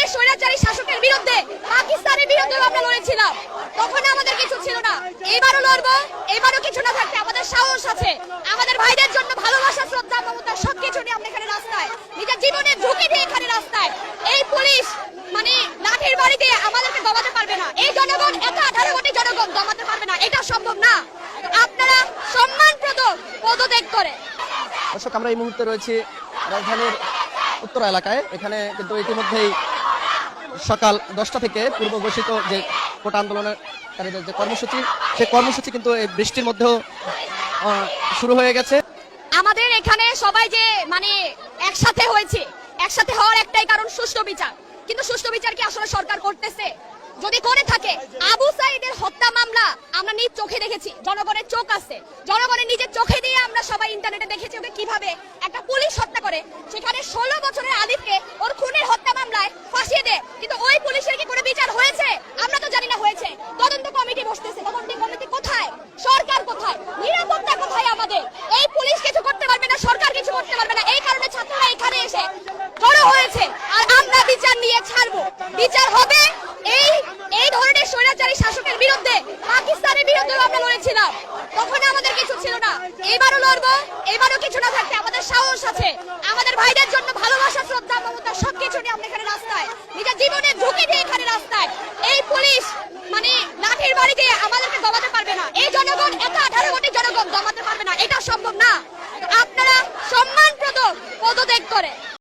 ধরনের স্বৈরাচারী শাসকের বিরুদ্ধে, পাকিস্তানের বিরুদ্ধে আমরা লড়েছিলাম। তখন আমাদের কিছু ছিল না, এবারও লড়বো। এবারও কিছু না থাকতে আমাদের সাহস আছে। আমাদের ভাইদের জন্য ভালোবাসা, শ্রদ্ধা, মমতা সবকিছু নিয়ে আমরা এখানে রাস্তায়, নিজের জীবনের ঝুঁকি দিয়ে এখানে রাস্তায়। এই পুলিশ মানে লাঠির বাড়িতে আমাদেরকে দমাতে পারবে না। এই জনগণ, 18 কোটি জনগণ দমাতে পারবে না, এটা সম্ভব না। আপনারা সম্মানপ্রদ পদত্যাগ করে। দর্শক, আমরা এই মুহূর্তে রয়েছি রাজধানীর উত্তরা এলাকায়। এখানে কিন্তু ইতিমধ্যেই সকাল 10টা থেকে পূর্ব ঘোষিত যে কোটা আন্দোলনকারীদের যে কর্মসূচি, সেই কর্মসূচি কিন্তু এই বৃষ্টির মধ্যেও শুরু হয়ে গেছে। আমাদের এখানে সবাই যে মানে একসাথে হয়েছে, একসাথে হওয়ার একটাই কারণ সুষ্ঠু বিচার। কিন্তু সুষ্ঠু বিচার কি আসলে সরকার করতেছে? যদি করে থাকে, আবু সাইদের হত্যা মামলা আমরা নিজ চোখে দেখেছি, জনগণের চোখ আছে, জনগণের নিজের চোখে দিয়ে আমরা সবাই ইন্টারনেটে দেখেছি ওকে কিভাবে একটা পুলিশ হত্যা করে। সেখানে 16 বছরের আলিফকে ওর খুনের হত্যা মামলায় ফাঁসিয়ে দেয়। কিন্তু ওই পুলিশের কি করে বিচার হয়েছে? আমরা তো জানি না হয়েছে। তদন্ত কমিটি বসতেছে, তদন্ত কমিটি কোথায়? সরকার কোথায়? নিরাপত্তা কোথায় আমাদের? এই পুলিশ কিছু করতে পারবে না, সরকার কিছু করতে পারবে না। এই কারণে ছাত্ররা এখানে এসে জড়ো হয়েছে। আর আমরা বিচার নিয়ে ছাড়বো, বিচার হবে। এই ধরনের স্বৈরাচারী শাসকের বিরুদ্ধে, পাকিস্তানের বিরুদ্ধে আমরা লড়েছিলাম। তখন আমাদের কিছু ছিল না, এবারও লড়বো। এবারও কিছু না থাকতে আমাদের সাহস আছে। আমাদের ভাইদের জন্য ভালোবাসা, শ্রদ্ধা, মমতা সবকিছু নিয়ে আমরা এখানে রাস্তায়, নিজের জীবনের ঝুঁকি দিয়ে এখানে রাস্তায়। এই পুলিশ